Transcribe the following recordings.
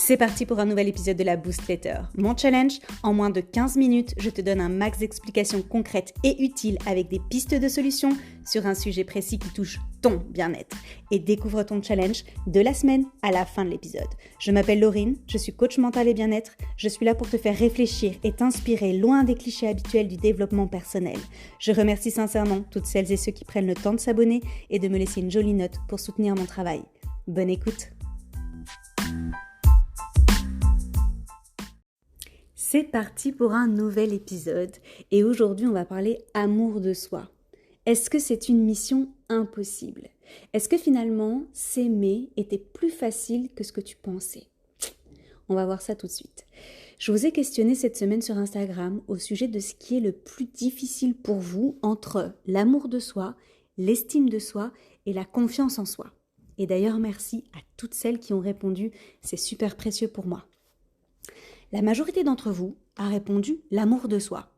C'est parti pour un nouvel épisode de la Boost Letter. Mon challenge, en moins de 15 minutes, je te donne un max d'explications concrètes et utiles avec des pistes de solutions sur un sujet précis qui touche ton bien-être. Et découvre ton challenge de la semaine à la fin de l'épisode. Je m'appelle Laurine, je suis coach mental et bien-être. Je suis là pour te faire réfléchir et t'inspirer loin des clichés habituels du développement personnel. Je remercie sincèrement toutes celles et ceux qui prennent le temps de s'abonner et de me laisser une jolie note pour soutenir mon travail. Bonne écoute! C'est parti pour un nouvel épisode et aujourd'hui on va parler amour de soi. Est-ce que c'est une mission impossible? Est-ce que finalement s'aimer était plus facile que ce que tu pensais? On va voir ça tout de suite. Je vous ai questionné cette semaine sur Instagram au sujet de ce qui est le plus difficile pour vous entre l'amour de soi, l'estime de soi et la confiance en soi. Et d'ailleurs merci à toutes celles qui ont répondu, c'est super précieux pour moi. La majorité d'entre vous a répondu l'amour de soi.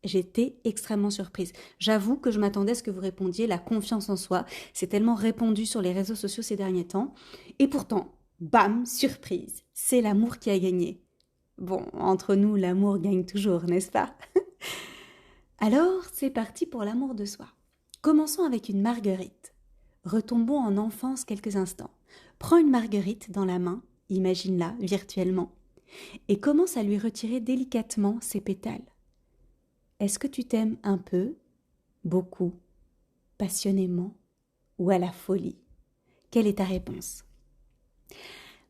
J'étais extrêmement surprise. J'avoue que je m'attendais à ce que vous répondiez la confiance en soi. C'est tellement répandu sur les réseaux sociaux ces derniers temps. Et pourtant, bam, surprise, c'est l'amour qui a gagné. Bon, entre nous, l'amour gagne toujours, n'est-ce pas? Alors, c'est parti pour l'amour de soi. Commençons avec une marguerite. Retombons en enfance quelques instants. Prends une marguerite dans la main, imagine-la virtuellement. Et commence à lui retirer délicatement ses pétales. Est-ce que tu t'aimes un peu, beaucoup, passionnément ou à la folie? Quelle est ta réponse?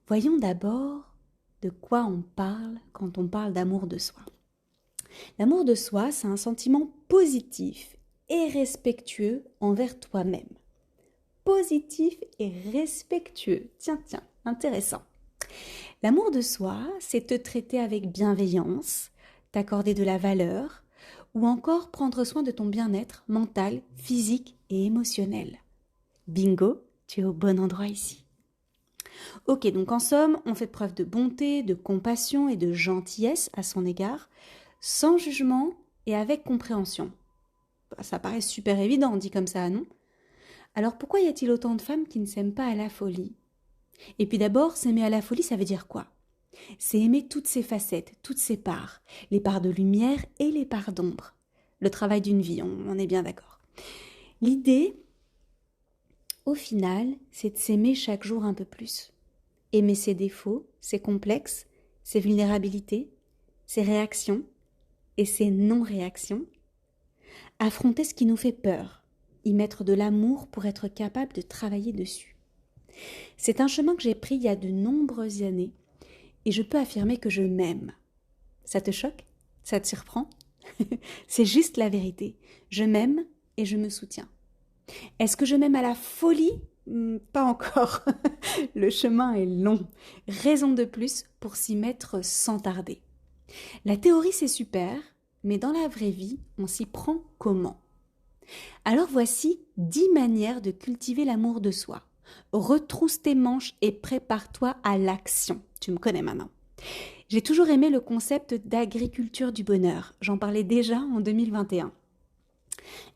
Voyons d'abord de quoi on parle quand on parle d'amour de soi. L'amour de soi, c'est un sentiment positif et respectueux envers toi-même. Positif et respectueux. Tiens, intéressant. L'amour de soi, c'est te traiter avec bienveillance, t'accorder de la valeur ou encore prendre soin de ton bien-être mental, physique et émotionnel. Bingo, tu es au bon endroit ici. Ok, donc en somme, on fait preuve de bonté, de compassion et de gentillesse à son égard, sans jugement et avec compréhension. Ça paraît super évident, dit comme ça, non? Alors pourquoi y a-t-il autant de femmes qui ne s'aiment pas à la folie? Et puis d'abord, s'aimer à la folie, ça veut dire quoi? C'est aimer toutes ses facettes, toutes ses parts, les parts de lumière et les parts d'ombre. Le travail d'une vie, on est bien d'accord. L'idée, au final, c'est de s'aimer chaque jour un peu plus. Aimer ses défauts, ses complexes, ses vulnérabilités, ses réactions et ses non-réactions. Affronter ce qui nous fait peur, y mettre de l'amour pour être capable de travailler dessus. C'est un chemin que j'ai pris il y a de nombreuses années et je peux affirmer que je m'aime. Ça te choque? Ça te surprend? C'est juste la vérité. Je m'aime et je me soutiens. Est-ce que je m'aime à la folie? Pas encore. Le chemin est long. Raison de plus pour s'y mettre sans tarder. La théorie c'est super, mais dans la vraie vie, on s'y prend comment? Alors voici 10 manières de cultiver l'amour de soi. Retrousse tes manches et prépare-toi à l'action. Tu me connais maintenant. J'ai toujours aimé le concept d'agriculture du bonheur. J'en parlais déjà en 2021.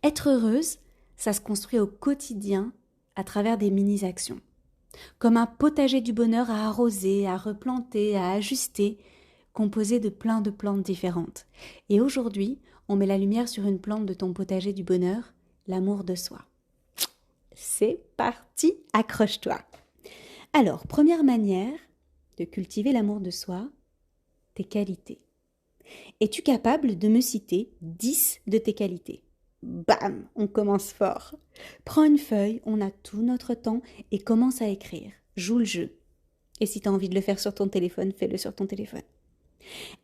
Être heureuse, ça se construit au quotidien à travers des mini-actions. Comme un potager du bonheur à arroser, à replanter, à ajuster, composé de plein de plantes différentes. Et aujourd'hui, on met la lumière sur une plante de ton potager du bonheur, l'amour de soi. C'est parti, accroche-toi. Alors, première manière de cultiver l'amour de soi, tes qualités. Es-tu capable de me citer 10 de tes qualités? Bam, on commence fort. Prends une feuille, on a tout notre temps et commence à écrire. Joue le jeu. Et si tu as envie de le faire sur ton téléphone, fais-le sur ton téléphone.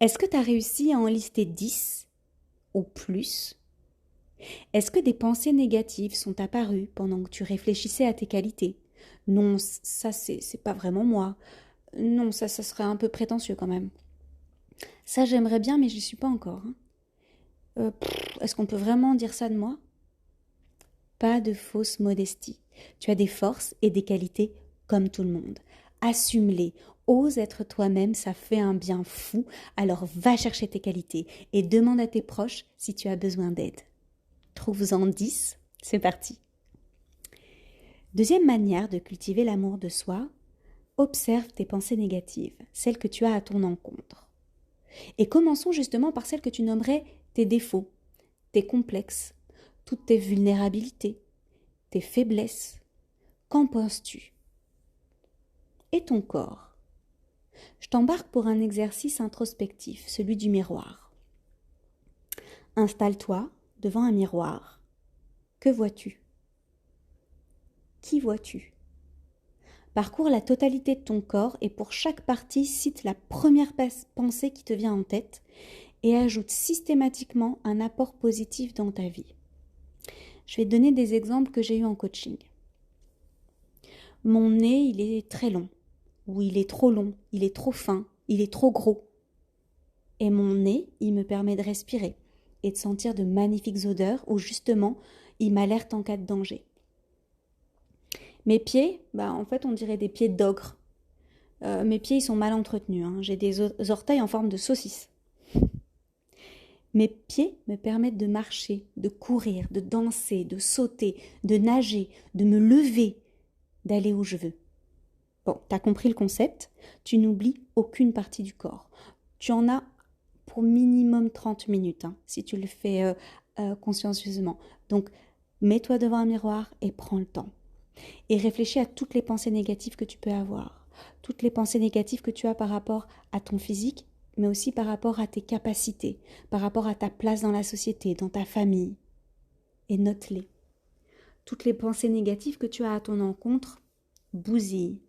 Est-ce que tu as réussi à en lister 10 ou plus? Est-ce que des pensées négatives sont apparues pendant que tu réfléchissais à tes qualités? Non, ça c'est pas vraiment moi. Non, ça serait un peu prétentieux quand même. Ça j'aimerais bien mais j'y suis pas encore. Est-ce qu'on peut vraiment dire ça de moi? Pas de fausse modestie. Tu as des forces et des qualités comme tout le monde. Assume-les. Ose être toi-même, ça fait un bien fou. Alors va chercher tes qualités et demande à tes proches si tu as besoin d'aide. Trouve-en 10, c'est parti. Deuxième manière de cultiver l'amour de soi, Observe tes pensées négatives, celles que tu as à ton encontre. Et commençons justement par celles que tu nommerais tes défauts, tes complexes, toutes tes vulnérabilités, tes faiblesses. Qu'en penses-tu? Et ton corps? Je t'embarque pour un exercice introspectif, celui du miroir. Installe-toi devant un miroir. Que vois-tu? Qui vois-tu? Parcours la totalité de ton corps et pour chaque partie, cite la première pensée qui te vient en tête et ajoute systématiquement un apport positif dans ta vie. Je vais te donner des exemples que j'ai eus en coaching. Mon nez, il est très long, ou il est trop long, il est trop fin, il est trop gros. Et mon nez, il me permet de respirer et de sentir de magnifiques odeurs où justement, il m'alerte en cas de danger. Mes pieds, en fait, on dirait des pieds d'ogre. Mes pieds, ils sont mal entretenus. J'ai des orteils en forme de saucisse. Mes pieds me permettent de marcher, de courir, de danser, de sauter, de nager, de me lever, d'aller où je veux. Bon, t'as compris le concept, tu n'oublies aucune partie du corps. Tu en as pour minimum 30 minutes, si tu le fais consciencieusement. Donc, mets-toi devant un miroir et prends le temps. Et réfléchis à toutes les pensées négatives que tu peux avoir, toutes les pensées négatives que tu as par rapport à ton physique, mais aussi par rapport à tes capacités, par rapport à ta place dans la société, dans ta famille. Et note-les. Toutes les pensées négatives que tu as à ton encontre bousillent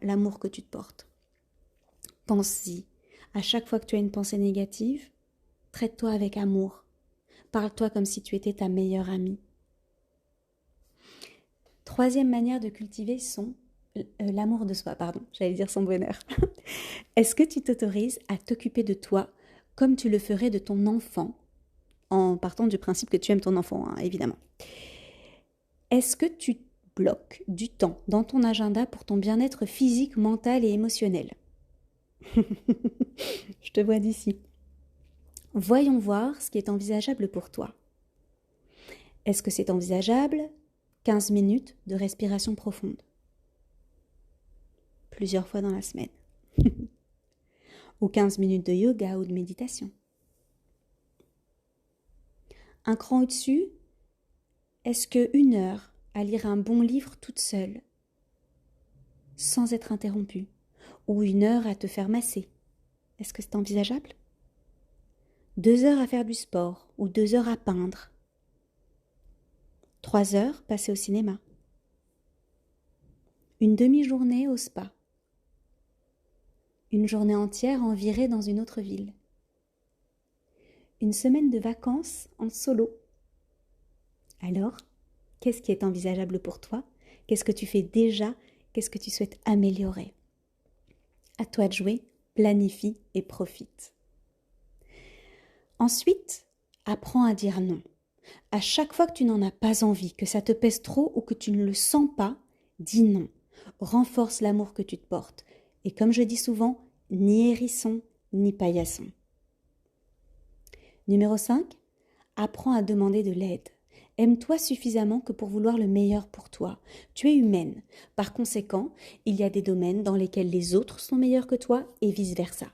l'amour que tu te portes. Pense-y. À chaque fois que tu as une pensée négative, traite-toi avec amour. Parle-toi comme si tu étais ta meilleure amie. Troisième manière de cultiver l'amour de soi, j'allais dire son bonheur. Est-ce que tu t'autorises à t'occuper de toi comme tu le ferais de ton enfant, en partant du principe que tu aimes ton enfant, évidemment. Est-ce que tu bloques du temps dans ton agenda pour ton bien-être physique, mental et émotionnel? Je te vois d'ici. Voyons voir ce qui est envisageable pour toi. Est-ce que c'est envisageable 15 minutes de respiration profonde? Plusieurs fois dans la semaine. Ou 15 minutes de yoga ou de méditation. Un cran au-dessus, est-ce que 1 heure à lire un bon livre toute seule, sans être interrompue, ou 1 heure à te faire masser, est-ce que c'est envisageable? 2 heures à faire du sport, ou 2 heures à peindre. 3 heures passées au cinéma. Une demi-journée au spa. Une journée entière en virée dans une autre ville. Une semaine de vacances en solo. Alors, qu'est-ce qui est envisageable pour toi? Qu'est-ce que tu fais déjà? Qu'est-ce que tu souhaites améliorer? À toi de jouer, planifie et profite. Ensuite, apprends à dire non. À chaque fois que tu n'en as pas envie, que ça te pèse trop ou que tu ne le sens pas, dis non. Renforce l'amour que tu te portes. Et comme je dis souvent, ni hérisson, ni paillasson. Numéro 5, apprends à demander de l'aide. Aime-toi suffisamment que pour vouloir le meilleur pour toi. Tu es humaine. Par conséquent, il y a des domaines dans lesquels les autres sont meilleurs que toi et vice-versa.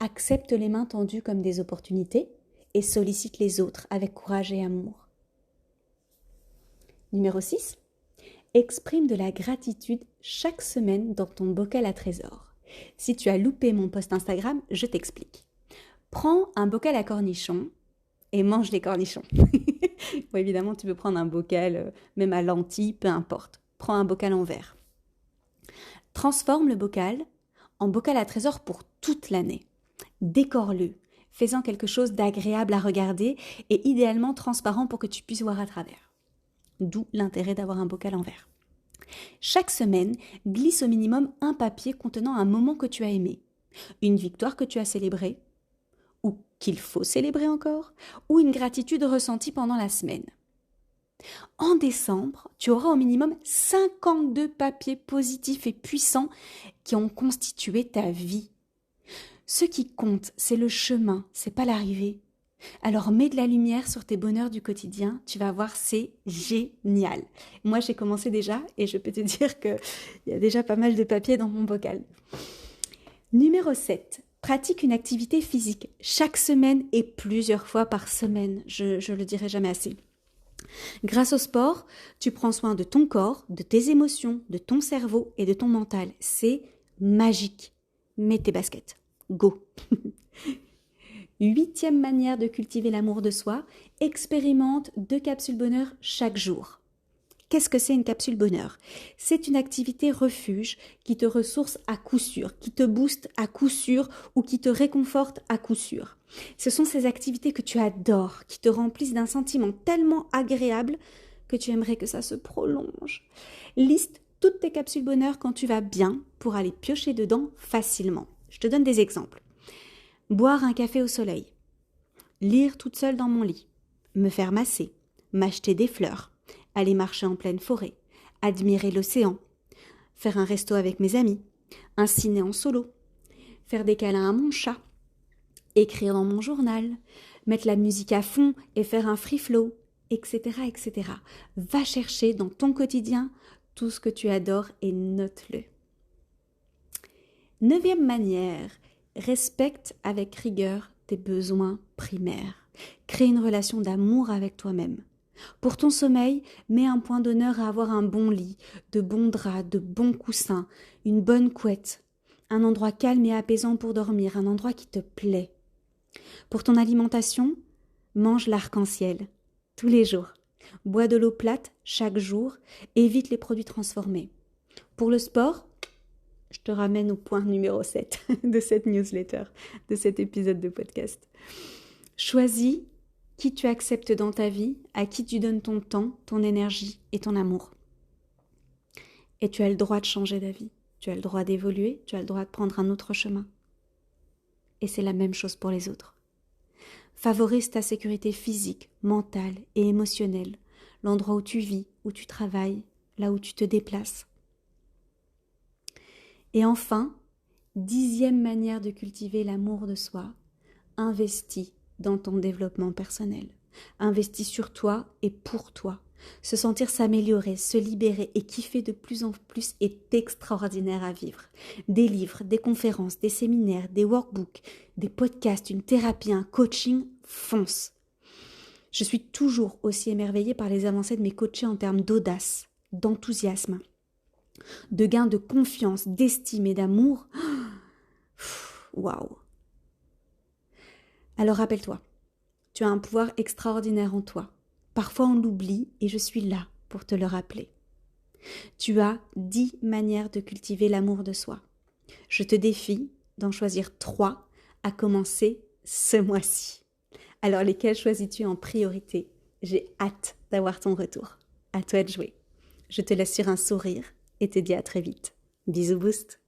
Accepte les mains tendues comme des opportunités et sollicite les autres avec courage et amour. Numéro 6, exprime de la gratitude chaque semaine dans ton bocal à trésors. Si tu as loupé mon post Instagram, je t'explique. Prends un bocal à cornichons et mange les cornichons. Bon, évidemment, tu peux prendre un bocal, même à lentilles, peu importe. Prends un bocal en verre. Transforme le bocal en bocal à trésors pour toute l'année. Décore-le, fais-en quelque chose d'agréable à regarder et idéalement transparent pour que tu puisses voir à travers. D'où l'intérêt d'avoir un bocal en verre. Chaque semaine, glisse au minimum un papier contenant un moment que tu as aimé, une victoire que tu as célébrée, ou qu'il faut célébrer encore, ou une gratitude ressentie pendant la semaine. En décembre, tu auras au minimum 52 papiers positifs et puissants qui ont constitué ta vie. Ce qui compte, c'est le chemin, c'est pas l'arrivée. Alors mets de la lumière sur tes bonheurs du quotidien, tu vas voir, c'est génial. Moi j'ai commencé déjà et je peux te dire qu'il y a déjà pas mal de papier dans mon bocal. Numéro 7. Pratique une activité physique chaque semaine et plusieurs fois par semaine. Je le dirai jamais assez. Grâce au sport, tu prends soin de ton corps, de tes émotions, de ton cerveau et de ton mental. C'est magique. Mets tes baskets. Go. 8e manière de cultiver l'amour de soi, expérimente 2 capsules bonheur chaque jour. Qu'est-ce que c'est une capsule bonheur? C'est une activité refuge qui te ressource à coup sûr, qui te booste à coup sûr ou qui te réconforte à coup sûr. Ce sont ces activités que tu adores, qui te remplissent d'un sentiment tellement agréable que tu aimerais que ça se prolonge. Liste toutes tes capsules bonheur quand tu vas bien pour aller piocher dedans facilement. Je te donne des exemples. Boire un café au soleil, lire toute seule dans mon lit, me faire masser, m'acheter des fleurs, aller marcher en pleine forêt, admirer l'océan, faire un resto avec mes amis, un ciné en solo, faire des câlins à mon chat, écrire dans mon journal, mettre la musique à fond et faire un free flow, etc., etc. Va chercher dans ton quotidien tout ce que tu adores et note-le. 9e manière, respecte avec rigueur tes besoins primaires. Crée une relation d'amour avec toi-même. Pour ton sommeil, mets un point d'honneur à avoir un bon lit, de bons draps, de bons coussins, une bonne couette, un endroit calme et apaisant pour dormir, un endroit qui te plaît. Pour ton alimentation, mange l'arc-en-ciel tous les jours. Bois de l'eau plate chaque jour, évite les produits transformés. Pour le sport, je te ramène au point numéro 7 de cette newsletter, de cet épisode de podcast. Choisis qui tu acceptes dans ta vie, à qui tu donnes ton temps, ton énergie et ton amour. Et tu as le droit de changer d'avis, tu as le droit d'évoluer, tu as le droit de prendre un autre chemin. Et c'est la même chose pour les autres. Favorise ta sécurité physique, mentale et émotionnelle, l'endroit où tu vis, où tu travailles, là où tu te déplaces. Et enfin, 10e manière de cultiver l'amour de soi, investis dans ton développement personnel. Investis sur toi et pour toi. Se sentir s'améliorer, se libérer et kiffer de plus en plus est extraordinaire à vivre. Des livres, des conférences, des séminaires, des workbooks, des podcasts, une thérapie, un coaching, fonce. Je suis toujours aussi émerveillée par les avancées de mes coachés en termes d'audace, d'enthousiasme, de gain de confiance, d'estime et d'amour. Waouh! Alors rappelle-toi, tu as un pouvoir extraordinaire en toi. Parfois on l'oublie et je suis là pour te le rappeler. Tu as 10 manières de cultiver l'amour de soi. Je te défie d'en choisir 3 à commencer ce mois-ci. Alors lesquelles choisis-tu en priorité? J'ai hâte d'avoir ton retour. À toi de jouer. Je te laisse sur un sourire et te dis à très vite. Bisous boost.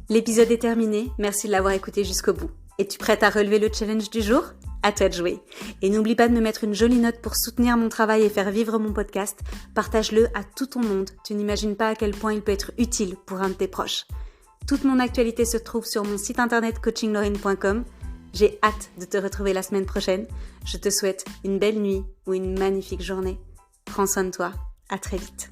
L'épisode est terminé, merci de l'avoir écouté jusqu'au bout. Es-tu prête à relever le challenge du jour? À toi de jouer. Et n'oublie pas de me mettre une jolie note pour soutenir mon travail et faire vivre mon podcast. Partage-le à tout ton monde. Tu n'imagines pas à quel point il peut être utile pour un de tes proches. Toute mon actualité se trouve sur mon site internet coachinglorraine.com. J'ai hâte de te retrouver la semaine prochaine. Je te souhaite une belle nuit ou une magnifique journée. Prends soin de toi. À très vite.